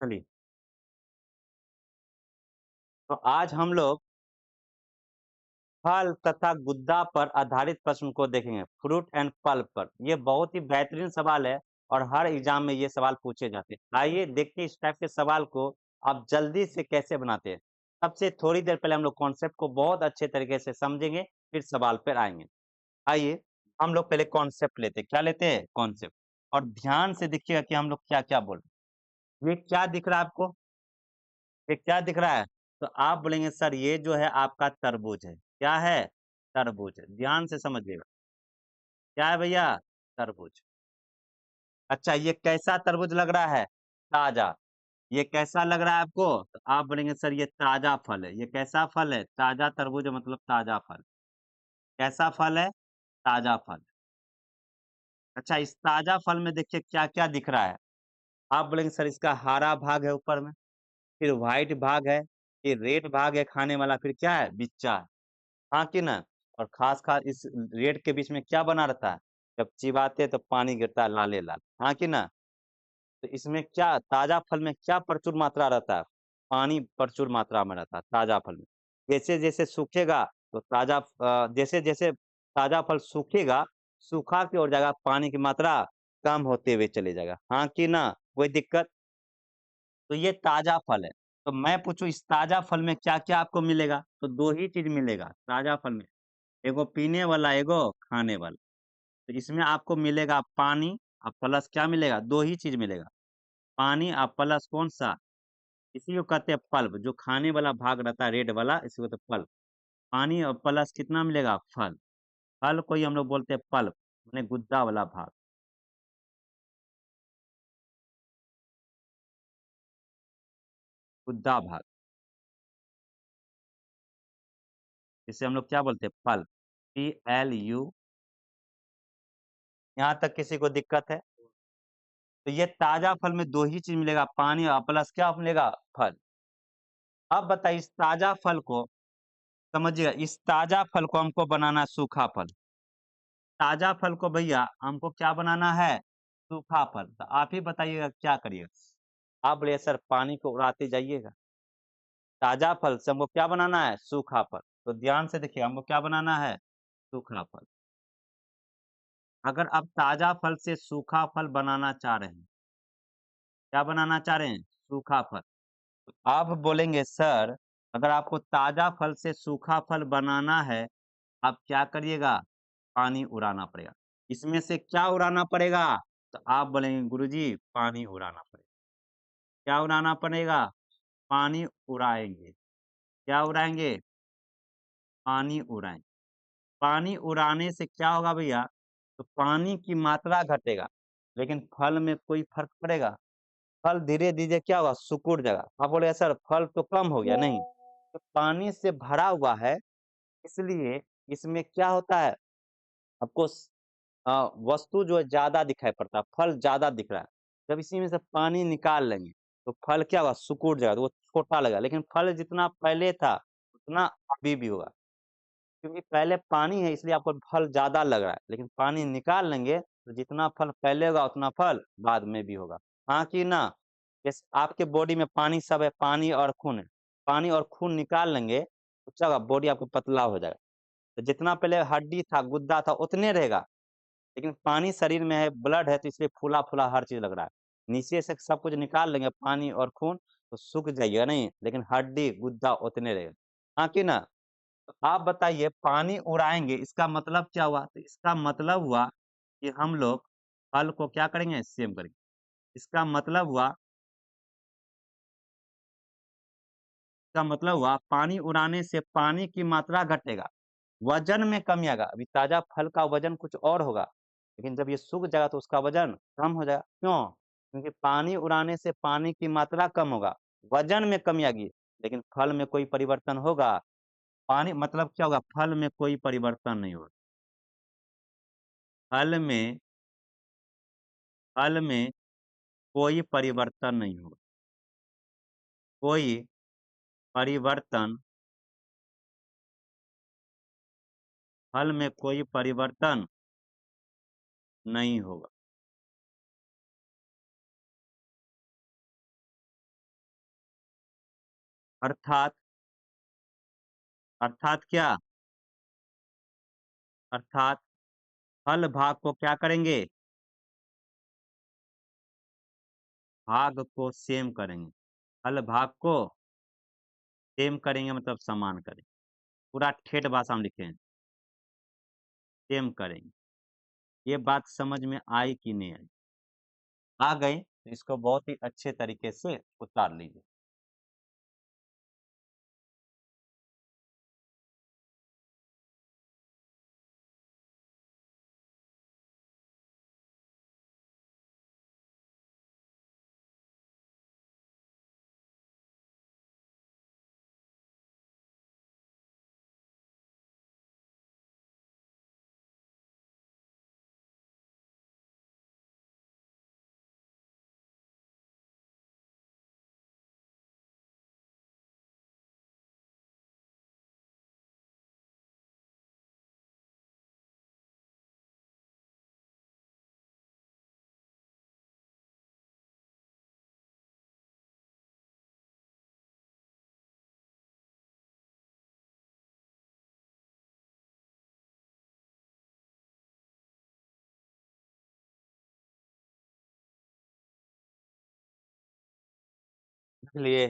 चलिए, तो आज हम लोग फल तथा गुद्दा पर आधारित प्रश्न को देखेंगे, फ्रूट एंड पल्प पर। ये बहुत ही बेहतरीन सवाल है और हर एग्जाम में ये सवाल पूछे जाते हैं। आइए देखते हैं इस टाइप के सवाल को आप जल्दी से कैसे बनाते हैं। सबसे थोड़ी देर पहले हम लोग कॉन्सेप्ट को बहुत अच्छे तरीके से समझेंगे, फिर सवाल पर आएंगे। आइए, हम लोग पहले कॉन्सेप्ट लेते हैं। क्या लेते हैं? कॉन्सेप्ट। और ध्यान से देखिएगा कि हम लोग क्या-क्या बोल रहे हैं। ये क्या दिख रहा है आपको? ये क्या दिख रहा है? तो आप बोलेंगे सर ये जो है आपका तरबूज है। क्या है? तरबूज है। ध्यान से समझिएगा। क्या है भैया? तरबूज। अच्छा ये कैसा तरबूज लग रहा है? ताज़ा। ये कैसा लग रहा है आपको? तो आप बोलेंगे सर ये ताज़ा फल है। ये कैसा फल है? ताज़ा तरबूज मतलब ताज़ा फल। कैसा फल है? ताज़ा फल। अच्छा इस ताज़ा फल में देखिए क्या-क्या दिख रहा है? आप बोलेंगे सर इसका हरा भाग है ऊपर में, फिर व्हाइट भाग है, फिर रेड भाग है खाने वाला, फिर क्या है? बिच्चा है। हाँ कि ना? और ख़ास-ख़ास इस रेड के बीच में क्या बना रहता है? जब चिबाते हैं तो पानी गिरता है लाले-लाल। हाँ कि ना? तो इसमें क्या ताज़ा फल में क्या प्रचुर मात्रा रहता है? पानी प्रचुर मात्रा में रहता है ताज़ा फल में। जैसे-जैसे सूखेगा तो जैसे-जैसे ताज़ा फल सूखेगा, सूखा की ओर जाएगा, पानी की मात्रा कम होते हुए चले जाएगा। हाँ कि ना? कोई दिक्कत? तो ये ताज़ा फल है। तो मैं पूछूँ इस ताज़ा फल में क्या-क्या आपको मिलेगा? तो 2 ही चीज़ मिलेगा ताज़ा फल में। एगो पीने वाला, एगो खाने वाला। तो इसमें आपको मिलेगा पानी और प्लस क्या मिलेगा? 2 ही चीज़ मिलेगा। पानी और प्लस कौन-सा? इसी को कहते हैं पल्प, जो खाने वाला भाग रहता है रेड वाला, इसी को कहते हैं पल्प। पानी और प्लस कितना मिलेगा? फल। फल को ही हम लोग बोलते हैं पल्प, माने गुद्दा वाला भाग, गुद्दा भाग। इसे हम लोग क्या बोलते हैं? पल्प। P-L-U। यहाँ तक किसी को दिक्कत है? तो ये ताज़ा फल में 2 ही चीज़ मिलेगा, पानी और प्लस क्या मिलेगा? फल। अब बताइए इस ताज़ा फल को समझिएगा, इस ताज़ा फल को हमको बनाना है सूखा फल। ताज़ा फल को भैया हमको क्या बनाना है? सूखा फल। तो आप ही बताइएगा क्या करिएगा? आप बोलिए सर पानी को उड़ाते जाइएगा। ताज़ा फल से हमको क्या बनाना है? सूखा फल। तो ध्यान से देखिए हमको क्या बनाना है? सूखा फल। अगर आप ताज़ा फल से सूखा फल बनाना चाह रहे हैं, क्या बनाना चाह रहे हैं? सूखा फल। तो आप बोलेंगे सर अगर आपको ताज़ा फल से सूखा फल बनाना है, आप क्या करिएगा? पानी उड़ाना पड़ेगा। इसमें से क्या उड़ाना पड़ेगा? तो आप बोलेंगे गुरुजी पानी उड़ाना पड़ेगा। क्या उड़ाना पड़ेगा? पानी उड़ाएँगे। क्या उड़ाएँगे? पानी उड़ाएँ। पानी उड़ाने से क्या होगा भैया? तो पानी की मात्रा घटेगा, लेकिन फल में कोई फ़र्क पड़ेगा? फल धीरे-धीरे क्या होगा? सिकुड़ जाएगा। आप बोलेंगे सर फल तो कम हो गया, नहीं। तो पानी से भरा हुआ है, इसलिए इसमें क्या होता है? आपको वस्तु जो है ज़्यादा दिखाई पड़ता है, फल ज़्यादा दिख रहा है। जब इसी में से पानी निकाल लेंगे, तो फल क्या होगा? सिकुड़ जाएगा, तो वो छोटा लगेगा, लेकिन फल जितना पहले था, उतना अभी भी होगा। क्योंकि पहले पानी है इसलिए आपको फल ज़्यादा लग रहा है, लेकिन पानी निकाल लेंगे, तो जितना फल पहले होगा उतना फल बाद में भी होगा। हाँ कि ना? जैसे आपके बॉडी में पानी सब है, पानी और खून है। पानी और खून निकाल लेंगे, तो क्या होगा? बॉडी आपका पतला हो जाएगा। तो जितना पहले हड्डी था, गुद्दा था, उतने रहेगा। लेकिन पानी शरीर में है, ब्लड है तो इसलिए फूला-फूला हर चीज़ लग रहा है। नीचे से सब कुछ निकाल लेंगे पानी और खून तो सूख जाइएगा नहीं, लेकिन हड्डी, गुद्दा उतने रहेगा। हाँ कि ना? तो आप बताइए पानी उड़ाएँगे इसका मतलब क्या हुआ? तो इसका मतलब हुआ कि हम लोग फल को क्या करेंगे? सेम करेंगे। इसका मतलब हुआ पानी उड़ाने से पानी की मात्रा घटेगा, वज़न में कमी आएगा। अभी ताज़ा फल का वज़न कुछ और होगा, लेकिन जब ये सूख जाएगा तो उसका वज़न कम हो जाएगा। क्यों? क्योंकि पानी उड़ाने से पानी की मात्रा कम होगा, वज़न में कमी आएगी, लेकिन फल में कोई परिवर्तन होगा? पानी मतलब क्या होगा? फल में कोई परिवर्तन नहीं होगा। फल में फल में कोई परिवर्तन नहीं होगा। कोई परिवर्तन फल में कोई परिवर्तन नहीं होगा। अर्थात अर्थात क्या? अर्थात फल भाग को क्या करेंगे? भाग को सेम करेंगे। फल भाग को सेम करेंगे मतलब समान करेंगे। पूरा ठेठ भाषा में लिखे हैं, सेम करेंगे। ये बात समझ में आई कि नहीं आई? आ गई तो इसको बहुत ही अच्छे तरीके से उतार लीजिए। इसलिए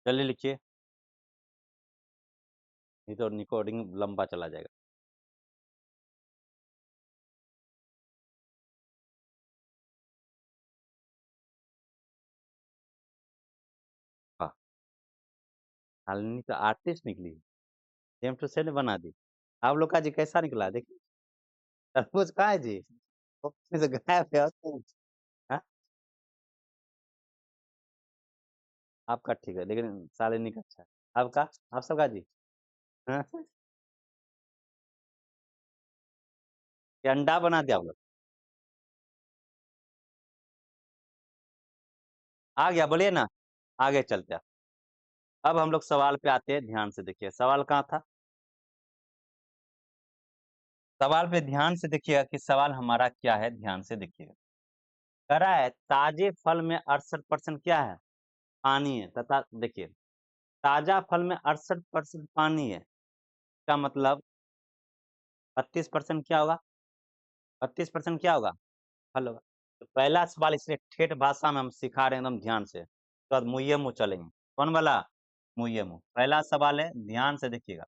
जल्दी लिखिए, नहीं तो रिकॉर्डिंग लंबा चला जाएगा। हाँ, शालिनी तो आर्टिस्ट निकली, सेम टू सेम बना दी। आप लोग का जी कैसा निकला देखिए। तरबूज कहाँ है जी? वो से गायब है तुम। हाँ? आपका ठीक है लेकिन शालिनी का अच्छा है। आपका, आप सबका जी? हाँ? ये अंडा बना दिया आप लोग। आ गया बोलिए ना, आगे चलते हैं। अब हम लोग सवाल पे आते हैं, ध्यान से देखिए सवाल कहाँ था। सवाल पे ध्यान से देखिएगा कि सवाल हमारा क्या है, ध्यान से देखिएगा। कह रहा है ताजे फल में 68% क्या है? पानी है, तथा देखिए ताजा फल में 68% पानी है, का मतलब 32% क्या होगा? 32% क्या होगा? फल होगा। तो पहला सवाल इसलिए ठेठ भाषा में हम सिखा रहे हैं एकदम ध्यान से, तो बाद मुँहे मुँह चलेंगे। कौन वाला? मुँहे मुँह। पहला सवाल है, ध्यान से देखिएगा।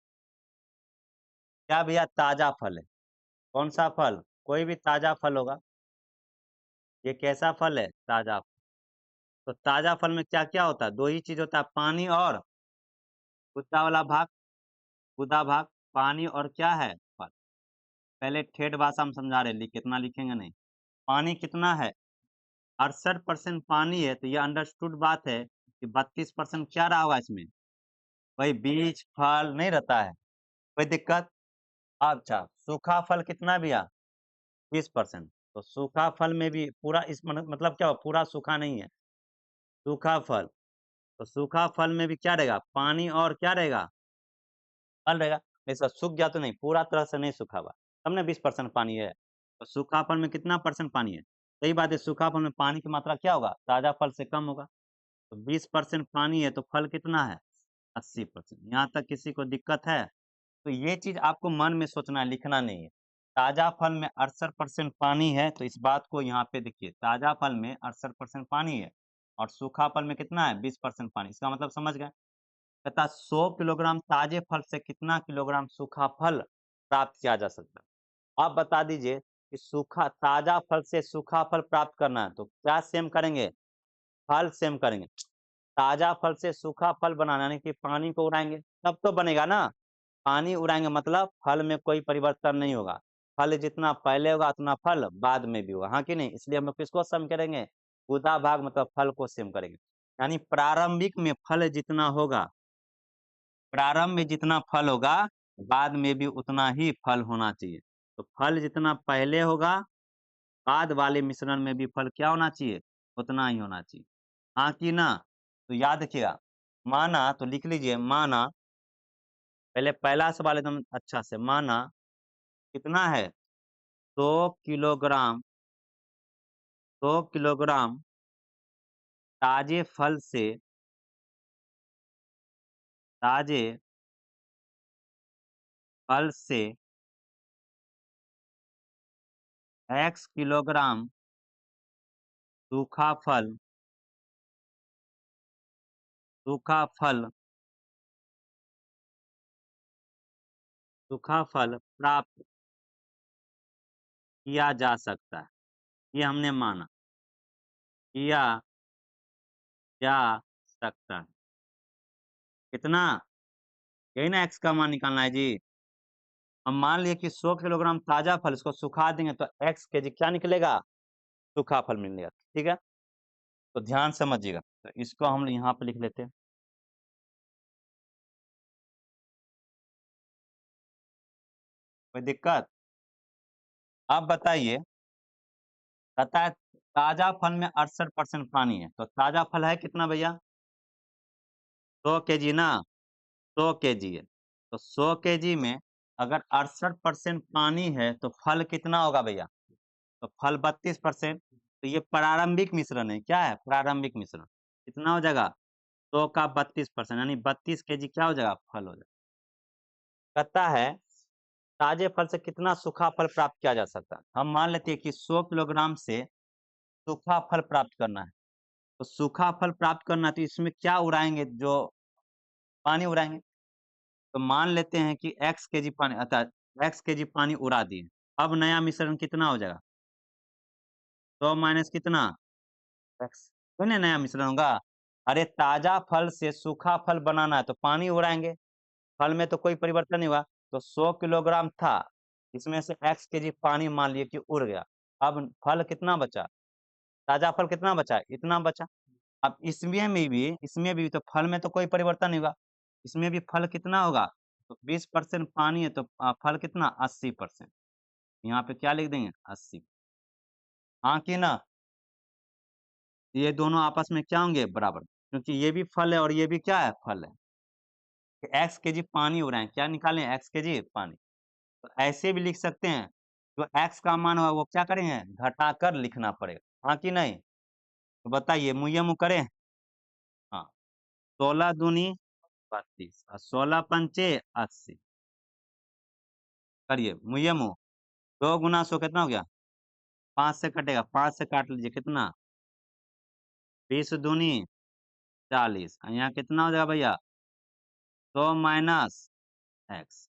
क्या भैया ताजा फल है? कौन सा फल? कोई भी ताजा फल होगा। ये कैसा फल है? ताजा। तो ताजा फल में क्या क्या होता है? दो ही चीज होता है, पानी और गुद्दा वाला भाग, गुदा भाग। पानी और क्या है? फल। पहले ठेठ भाषा में समझा रहे, लिख कितना लिखेंगे नहीं। पानी कितना है? 68% पानी है, तो ये अंडरस्टूड बात है कि 32% क्या रहा होगा इसमें? वही बीज फल नहीं रहता है, कोई दिक्कत? अच्छा, सूखा फल कितना भैया? 20%। तो सूखा फल में भी पूरा इस मतलब क्या हो, पूरा सूखा नहीं है सूखा फल। तो सूखा फल में भी क्या रहेगा? पानी और क्या रहेगा? फल रहेगा। ऐसा सूख गया तो नहीं, पूरा तरह से नहीं सूखा हुआ, तब ना 20% पानी है। तो सूखा फल में कितना परसेंट पानी है? सही बात है, सूखा फल में पानी की मात्रा क्या होगा? ताजा फल से कम होगा। तो 20% पानी है तो फल कितना है? 80%। यहाँ तक किसी को दिक्कत है? तो ये चीज आपको मन में सोचना है, लिखना नहीं है। ताजा फल में 68% पानी है, तो इस बात को यहाँ पे देखिए, ताजा फल में 68% पानी है और सूखा फल में कितना है? 20% पानी। इसका मतलब समझ गए? तथा 100 किलोग्राम ताजे फल से कितना किलोग्राम सूखा फल प्राप्त किया जा सकता है? आप बता दीजिए कि सूखा ताजा फल से सूखा फल प्राप्त करना है तो क्या सेम करेंगे? फल सेम करेंगे। ताजा फल से सूखा फल बनाना यानी कि पानी को उड़ाएंगे तब तो बनेगा ना। पानी उड़ाएंगे मतलब फल में कोई परिवर्तन नहीं होगा। फल जितना पहले होगा उतना फल बाद में भी होगा, हाँ कि नहीं? इसलिए हम लोग किसको सेम करेंगे? गुदा भाग मतलब फल को सेम करेंगे। यानी प्रारंभिक में फल जितना होगा, प्रारंभ में जितना फल होगा, बाद में भी उतना ही फल होना चाहिए। तो फल जितना पहले होगा, बाद वाले मिश्रण में भी फल क्या होना चाहिए? उतना ही होना चाहिए। हाँ कि ना? तो याद रखिएगा, माना तो लिख लीजिए, माना पहले पहला सवाल एकदम अच्छा से, माना कितना है 100 किलोग्राम, 100 किलोग्राम ताजे फल से, ताजे फल से x किलोग्राम सूखा फल, सूखा फल, सूखा फल प्राप्त किया जा सकता है। ये हमने माना, किया जा सकता है। कितना? यही ना x का मान निकालना है जी। हम मान लिए कि 100 किलोग्राम ताजा फल, इसको सुखा देंगे तो x केजी क्या निकलेगा? सूखा फल मिलेगा। ठीक है, तो ध्यान से समझिएगा। तो इसको हम यहाँ पे लिख लेते हैं। कोई दिक्कत? आप बताइए, कहता है ताजा फल में 68% पानी है, तो ताजा फल है कितना भैया? 100 केजी ना, 100 केजी है। तो 100 केजी में अगर 68% पानी है तो फल कितना होगा भैया? तो फल 32%। तो ये प्रारंभिक मिश्रण है। क्या है? प्रारंभिक मिश्रण। कितना हो जाएगा? 100 का 32%, यानी 32 केजी क्या हो जाएगा? फल हो जाएगा। कहता है ताजे फल से कितना सूखा फल प्राप्त किया जा सकता है। हम मान लेते हैं कि 100 किलोग्राम से सूखा फल प्राप्त करना है। तो सूखा फल प्राप्त करना है तो इसमें क्या उड़ाएंगे? जो पानी उड़ाएंगे। तो मान लेते हैं कि x केजी पानी, अर्थात x केजी पानी उड़ा दिए। अब नया मिश्रण कितना हो जाएगा? 100 माइनस कितना? x। तो ना नया मिश्रण होगा। अरे ताजा फल से सूखा फल बनाना है तो पानी उड़ाएंगे, फल में तो कोई परिवर्तन नहीं हुआ। तो 100 किलोग्राम था, इसमें से x केजी पानी मान लिए कि उड़ गया। अब फल कितना बचा? ताजा फल कितना बचा? इतना बचा। अब इसमें भी तो फल में तो कोई परिवर्तन नहीं होगा। इसमें भी फल कितना होगा? तो 20% पानी है तो फल कितना? 80%। यहाँ पे क्या लिख देंगे? 80। हाँ कि ना? ये दोनों आपस में क्या होंगे? बराबर, क्योंकि ये भी फल है और ये भी क्या है? फल है। एक्स केजी पानी हो रहा है, क्या निकालें? एक्स केजी पानी। तो ऐसे भी लिख सकते हैं, जो एक्स का मान होगा वो क्या करेंगे? घटाकर लिखना पड़ेगा। हाँ कि नहीं? तो बताइए, मुय्य मुँह करें? हाँ, 16 दूनी 32 और 16 पंचे 80। करिए मुय्य मुँह। 2 गुना 100 कितना हो गया? 5 से कटेगा, 5 से काट लीजिए, कितना? 20 दूनी 40। यहाँ कितना हो जाएगा भैया? 100 माइनस एक्स।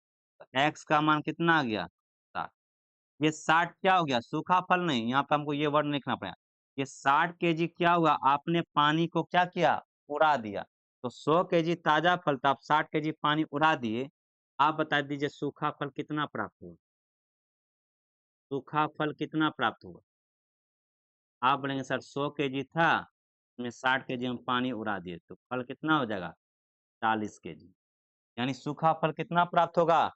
एक्स का मान कितना आ गया? 60। ये 60 क्या हो गया? सूखा फल नहीं, यहाँ पे हमको ये वर्ड लिखना पड़ेगा। ये 60 केजी क्या हुआ? आपने पानी को क्या किया? उड़ा दिया। तो 100 केजी ताजा फल था, आप 60 केजी पानी उड़ा दिए। आप बता दीजिए सूखा फल कितना प्राप्त हुआ? सूखा फल कितना प्राप्त हुआ? आप बोलेंगे सर 100 केजी था, उसमें 60 केजी हम पानी उड़ा दिए, तो फल कितना हो जाएगा? 40 केजी। यानी सूखा फल कितना प्राप्त होगा?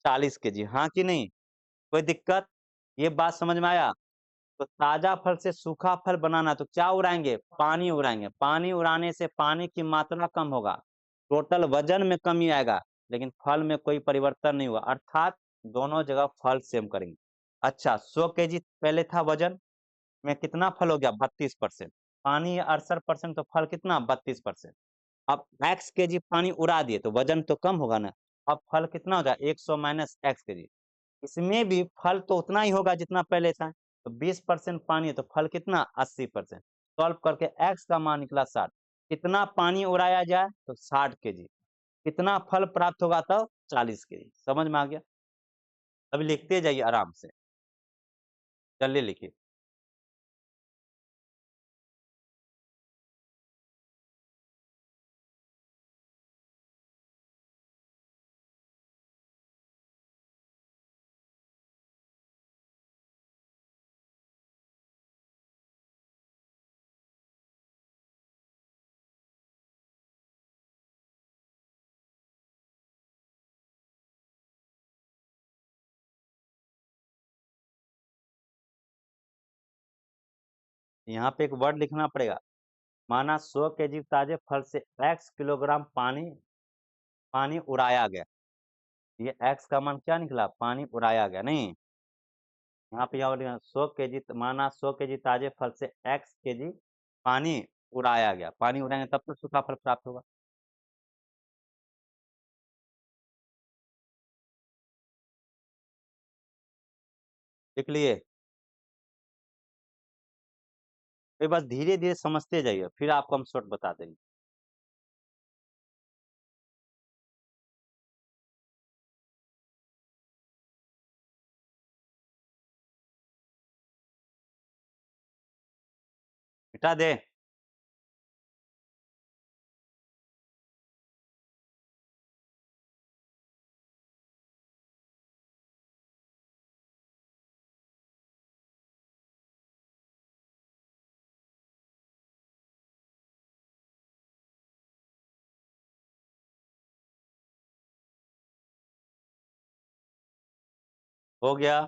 40 केजी। हाँ कि नहीं? कोई दिक्कत? ये बात समझ में आया? तो ताजा फल से सूखा फल बनाना तो क्या उड़ाएंगे? पानी उड़ाएंगे। पानी उड़ाने से पानी की मात्रा कम होगा, टोटल वजन में कमी आएगा, लेकिन फल में कोई परिवर्तन नहीं हुआ। अर्थात दोनों जगह फल सेम करेंगे। अच्छा, 100 केजी पहले था वजन में, कितना फल हो गया? 32%। पानी 68%, तो फल कितना? 32%। अब x केजी पानी उड़ा दिए तो वजन तो कम होगा ना। अब फल कितना हो जाए? 100 माइनस x केजी। इसमें भी फल तो उतना ही होगा जितना पहले था। तो 20% पानी है तो फल कितना? 80%। सॉल्व करके x का मान निकला 60। कितना पानी उड़ाया जाए? तो 60 केजी। कितना फल प्राप्त होगा? तो 40 केजी। समझ में आ गया? अभी लिखते जाइए आराम से, जल्दी लिखिए। यहाँ पे एक वर्ड लिखना पड़ेगा, माना 100 केजी ताजे फल से x किलोग्राम पानी उड़ाया गया। ये x का मान क्या निकला? पानी उड़ाया गया, नहीं? यहाँ पे और 100 केजी, माना 100 केजी ताजे फल से x केजी पानी उड़ाया गया। पानी उड़ाएंगे तब तो सूखा फल प्राप्त होगा। लिख लिए? ये बस धीरे धीरे समझते जाइए, फिर आपको हम शॉर्ट बता देंगे। मिटा दे? हो गया?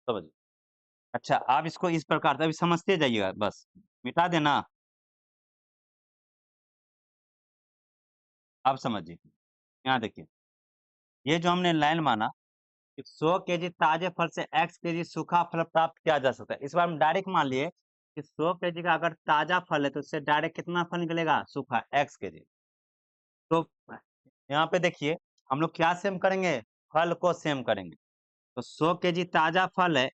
समझ। अच्छा, आप इसको इस प्रकार से अभी समझते जाइएगा बस। मिटा देना। आप समझिए। यहाँ देखिए, ये जो हमने लाइन माना कि 100 केजी ताजे फल से x केजी सूखा फल प्राप्त किया जा सकता है। इस बार हम डायरेक्ट मान लिए कि 100 केजी का अगर ताजा फल है तो उससे डायरेक्ट कितना फल निकलेगा? सूखा x केजी। तो यहाँ पे देखिए, हम लोग क्या सेम करेंगे? फल को सेम करेंगे। तो 100 केजी ताजा फल है,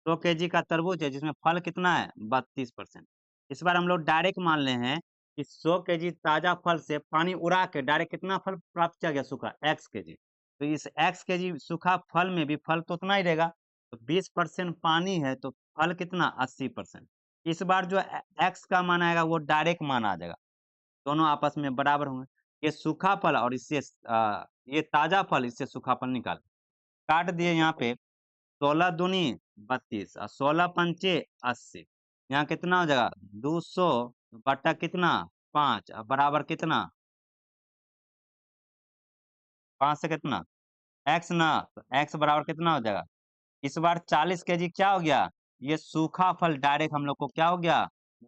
100 केजी का तरबूज है जिसमें फल कितना है? 32%। इस बार हम लोग डायरेक्ट मान ले हैं कि 100 केजी ताजा फल से पानी उड़ा के डायरेक्ट कितना फल प्राप्त किया गया? सूखा x केजी। तो इस x केजी सूखा फल में भी फल तो उतना ही रहेगा। तो 20% पानी है तो फल कितना? 80%। इस बार जो x का मान आएगा वो डायरेक्ट मान आ जाएगा, दोनों आपस में बराबर होंगे। ये सूखा फल और इससे ये ताजा फल, इससे सूखा फल निकाल काट दिए। यहाँ पे 16 दूनी 32 और 16 पंचे 80। यहाँ कितना हो जाएगा? 200 बटा कितना? 5 बराबर कितना? 5 से कितना? x ना, तो x बराबर कितना हो जाएगा? इस बार 40 केजी क्या हो गया? ये सूखा फल डायरेक्ट हम लोग को क्या हो गया?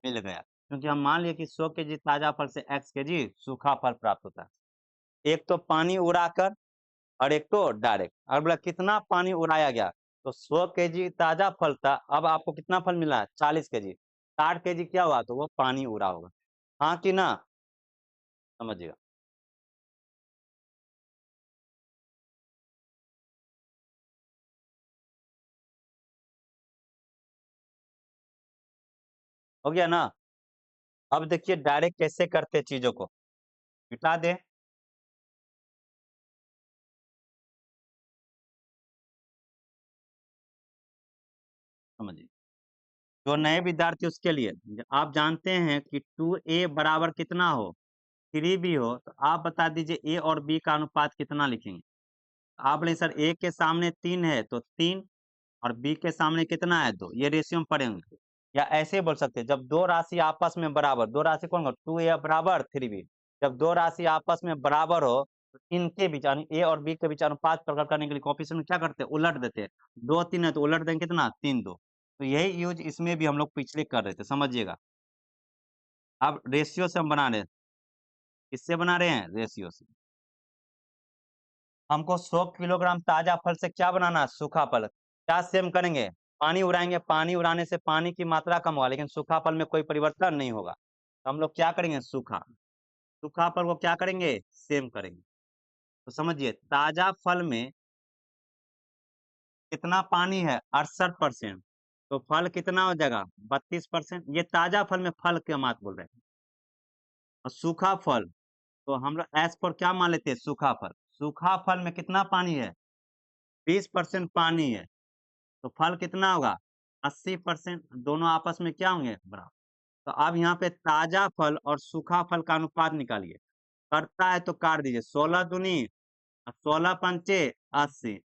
मिल गया, क्योंकि हम मान लिए कि 100 केजी ताजा फल से x केजी सूखा फल प्राप्त होता है। एक तो पानी उड़ाकर और एक तो डायरेक्ट। और बोला कितना पानी उड़ाया गया? तो 100 केजी ताजा फल था, अब आपको कितना फल मिला? 40 केजी। 60 केजी क्या हुआ? तो वो पानी उड़ा होगा। हाँ कि ना? समझिएगा। हो गया ना? अब देखिए डायरेक्ट कैसे करते हैं चीजों को। मिटा दे? समझिए, जो नए विद्यार्थी उसके लिए, आप जानते हैं कि 2a बराबर कितना हो? 3b हो, तो आप बता दीजिए a और b का अनुपात कितना लिखेंगे? आप बोले सर a के सामने 3 है तो 3 और b के सामने कितना है? 2। ये रेशियो में पढ़े होंगे। या ऐसे बोल सकते हैं, जब दो राशि आपस में बराबर, दो राशि कौन हो? 2a बराबर 3b। जब दो राशि आपस में बराबर हो तो इनके बीच यानी a और b के बीच अनुपात प्रकट करने के लिए कोएफिशिएंट में क्या करते हैं? उलट देते हैं। 2 3 है तो उलट देंगे कितना? 3 2। तो यही यूज इसमें भी हम लोग पिछले कर रहे थे, समझिएगा। अब रेशियो से हम बना रहे हैं। किससे बना रहे हैं? रेशियो से। हमको 100 किलोग्राम ताजा फल से क्या बनाना है? सूखा फल। क्या सेम करेंगे? पानी उड़ाएंगे। पानी उड़ाने से पानी की मात्रा कम होगा, लेकिन सूखा फल में कोई परिवर्तन नहीं होगा। तो हम लोग क्या करेंगे? सूखा सूखा फल को क्या करेंगे? सेम करेंगे। तो समझिए, ताजा फल में कितना पानी है? 68%। तो फल कितना हो जाएगा? 32%। ये ताजा फल में फल की बात बोल रहे हैं। और सूखा फल, तो हम लोग एस पर क्या मान लेते हैं? सूखा फल। सूखा फल में कितना पानी है? 20% पानी है। तो फल कितना होगा? 80%। दोनों आपस में क्या होंगे? बराबर। तो अब यहाँ पे ताजा फल और सूखा फल का अनुपात निकालिए। करता है तो काट दीजिए। 16 दूनी 16 पंचे 80।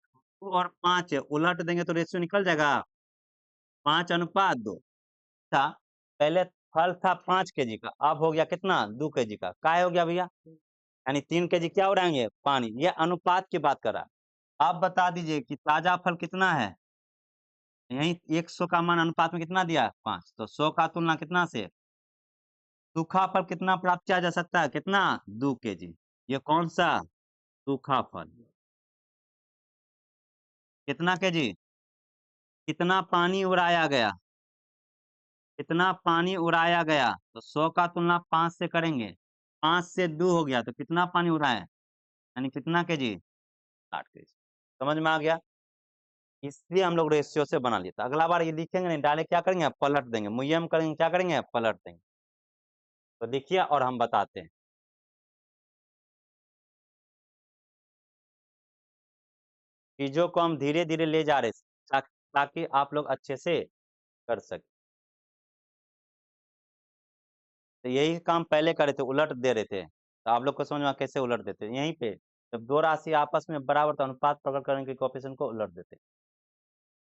और 5 है, उलट देंगे तो रेशियो निकल जाएगा। 5:2। था पहले फल था 5 केजी का, अब हो गया कितना? 2 केजी का। काय हो गया भैया? यानी 3 केजी क्या उड़ाएंगे? पानी। ये अनुपात की बात कर रहा है। आप बता दीजिए कि ताजा फल कितना है? यही 100 का मान अनुपात में कितना दिया? 5। तो 100 का तुलना कितना से? सूखा फल कितना प्राप्त किया जा सकता है? कितना? 2 kg। ये कौन सा? सूखा फल। कितना kg? कितना पानी उड़ाया गया? कितना पानी उड़ाया गया? तो 100 का तुलना 5 से करेंगे। 5 से 2 हो गया तो कितना पानी उड़ाए? यानी कितना kg? 60 kg। समझ में आ गया? इसलिए हम लोग रेशियो से बना लिया था। अगला बार ये लिखेंगे नहीं, डायरेक्ट क्या करेंगे? पलट देंगे। मुय्यम करेंगे, क्या करेंगे? पलट देंगे। तो देखिए और हम बताते हैं। चीजों को हम धीरे धीरे ले जा रहे ताकि आप लोग अच्छे से कर सके। तो यही काम पहले करे थे, उलट दे रहे थे। तो आप लोग को समझ में कैसे उलट देते? यहीं पे जब दो राशि आपस में बराबर तो अनुपात प्रकट करने के कोएफिशिएंट को उलट देते।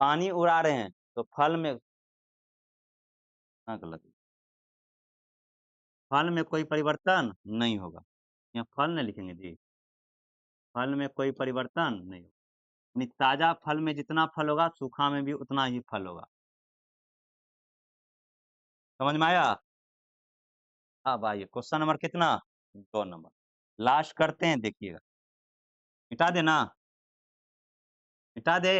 पानी उड़ा रहे हैं तो फल में, हाँ गलत, फल में कोई परिवर्तन नहीं होगा। यहाँ फल नहीं लिखेंगे जी, फल में कोई परिवर्तन नहीं होगा। यानी ताजा फल में जितना फल होगा सूखा में भी उतना ही फल होगा। समझ में आया? अब आइए क्वेश्चन नंबर कितना? 2 नंबर। लास्ट करते हैं, देखिएगा। मिटा देना, मिटा दे।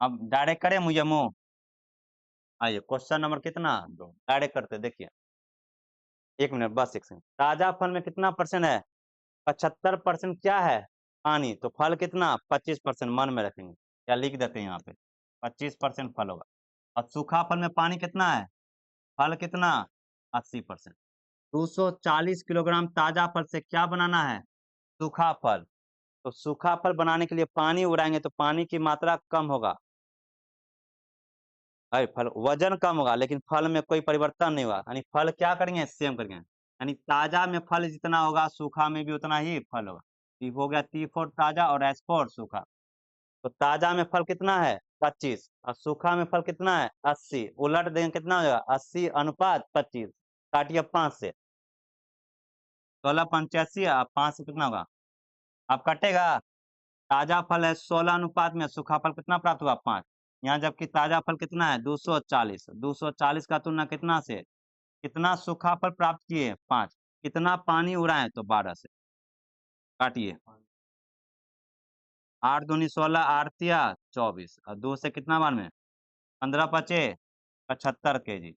अब डायरेक्ट करें मुझे मुंह। आइए क्वेश्चन नंबर कितना? 2। डायरेक्ट करते हैं, देखिए। 1 मिनट, बस 1 सेकंड। ताजा फल में कितना परसेंट है? 75% क्या है? पानी। तो फल कितना? 25%। मन में रखेंगे या लिख देते हैं यहाँ पे, 25% फल होगा। और सूखा फल में पानी कितना है? फल कितना? 80%। 240 किलोग्राम ताजा फल से क्या बनाना है? सूखा फल। तो सूखा फल बनाने के लिए पानी उड़ाएंगे तो पानी की मात्रा कम होगा। अरे फल वजन कम होगा लेकिन फल में कोई परिवर्तन नहीं होगा। यानी फल क्या करेंगे? सेम करेंगे। यानी ताजा में फल जितना होगा सूखा में भी उतना ही फल होगा। टी हो गया, टी फॉर ताजा और एस फॉर सूखा। तो ताजा में फल कितना है? 25 और सूखा में फल कितना है? 80। उलट देंगे कितना हो जाएगा? 80 अनुपात 25। काटिए 5 से। 16 × 85 और 5 से कितना होगा? अब कटेगा। ताजा फल है 16 अनुपात में, सूखा फल कितना प्राप्त हुआ? 5। यहाँ जबकि ताजा फल कितना है? 240। 240 का तुलना कितना से? कितना सूखा फल प्राप्त किए? 5। कितना पानी उड़ाए? तो 12 से। काटिए। 8 दूनी 16, 8 तिया 24 और 2 से कितना बार में? 15 बचे 75 kg।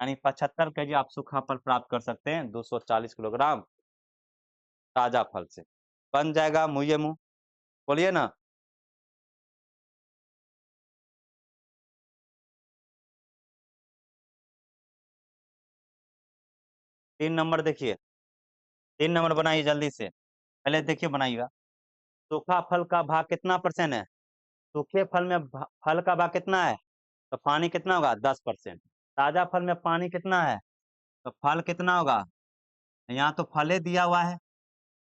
यानी 75 kg आप सूखा फल प्राप्त कर सकते हैं 240 किलोग्राम ताजा फल से। बन जाएगा मुँह मुँह, बोलिए ना। 3 नंबर देखिए, 3 नंबर बनाइए जल्दी से। पहले देखिए बनाइएगा। सूखा फल का भाग कितना परसेंट है? सूखे फल में फल का भाग कितना है? तो पानी कितना होगा? 10%। ताजा फल में पानी कितना है? तो फल कितना होगा? यहाँ तो फले दिया हुआ है।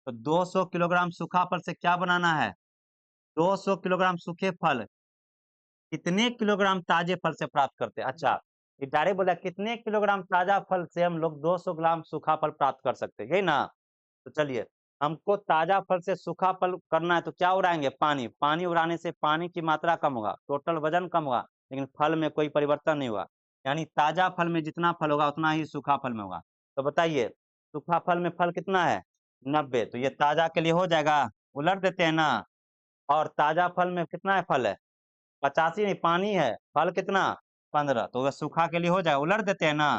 तो 200 किलोग्राम सूखा फल से क्या बनाना है? 200 किलोग्राम सूखे फल कितने किलोग्राम ताजे फल से प्राप्त करते हैं? अच्छा, ये डायरेक्ट बोला कितने किलोग्राम ताजा फल से हम लोग 200 ग्राम सूखा फल प्राप्त कर सकते हैं, यही ना? तो चलिए, हमको ताजा फल से सूखा फल करना है तो क्या उड़ाएंगे? पानी। पानी उड़ाने से पानी की मात्रा कम होगा, टोटल वजन कम होगा, लेकिन फल में कोई परिवर्तन नहीं होगा। यानी ताजा फल में जितना फल होगा उतना ही सूखा फल में होगा। तो बताइए, सूखा फल में फल कितना है? 90। तो ये ताजा के लिए हो जाएगा, उलट देते हैं ना। और ताजा फल में कितना है? फल है 85 नहीं, पानी है। फल कितना? 15। तो वह सूखा के लिए हो जाएगा, उलट देते हैं ना।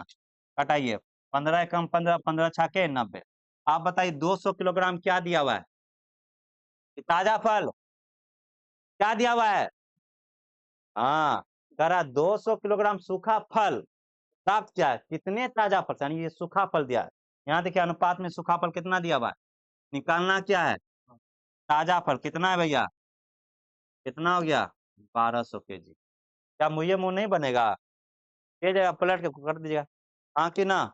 हटाइए, 15 कम 15, 15 छाके 90। आप बताइए 200 किलोग्राम क्या दिया हुआ है? ताजा फल क्या दिया हुआ है? हाँ, कह रहा 200 किलोग्राम सूखा फल प्राप्त किया है। कितने ताजा फल से? यानी ये सूखा फल दिया है। यहाँ देखिए अनुपात में सूखा फल कितना दिया हुआ है। निकालना क्या है? ताजा फल कितना है भैया? कितना हो गया? 1200 kg। क्या मुझे मुंह नहीं बनेगा? ये जगह पलट के कर दीजिएगा, हाँ कि ना।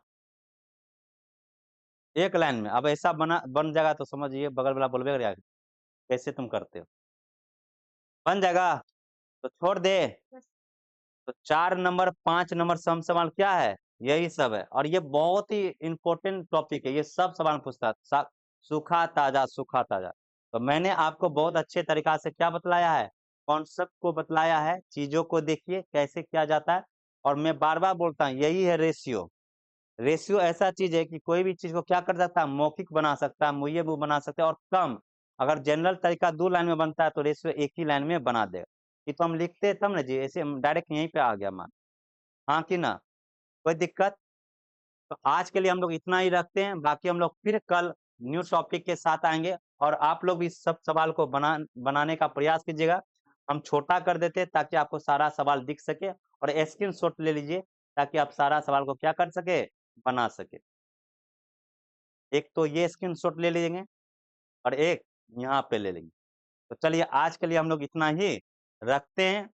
एक लाइन में अब ऐसा बन जाएगा तो समझिए बगल वाला बोलबे करेगा कैसे तुम करते हो। बन जाएगा तो छोड़ दे। तो 4 नंबर 5 नंबर सम सवाल क्या है? यही सब है और ये बहुत ही इंपॉर्टेंट टॉपिक है। ये सब सवाल पूछता है, सूखा ताजा सूखा ताजा। तो मैंने आपको बहुत अच्छे तरीका से क्या बतलाया है? कॉन्सेप्ट को बतलाया है। चीजों को देखिए कैसे किया जाता है। और मैं बार बार बोलता हूँ यही है रेशियो। रेशियो ऐसा चीज है कि कोई भी चीज को क्या कर सकता है, मौखिक बना सकता है, मुय्यब बना सकता है और कम। अगर जनरल तरीका 2 लाइन में बनता है तो रेशियो 1 ही लाइन में बना देगा। ये तो हम लिखते हैं तब ना जी, ऐसे हम डायरेक्ट यहीं पे आ गया मान। हाँ कि ना? कोई दिक्कत? तो आज के लिए हम लोग इतना ही रखते हैं, बाकी हम लोग फिर कल न्यू टॉपिक के साथ आएँगे और आप लोग भी इस सब सवाल को बनाने का प्रयास कीजिएगा। हम छोटा कर देते हैं ताकि आपको सारा सवाल दिख सके और स्क्रीनशॉट ले लीजिए ताकि आप सारा सवाल को क्या कर सके, बना सके। एक तो ये स्क्रीनशॉट ले लेंगे और एक यहाँ पे ले लेंगे। तो चलिए आज के लिए हम लोग इतना ही रखते हैं।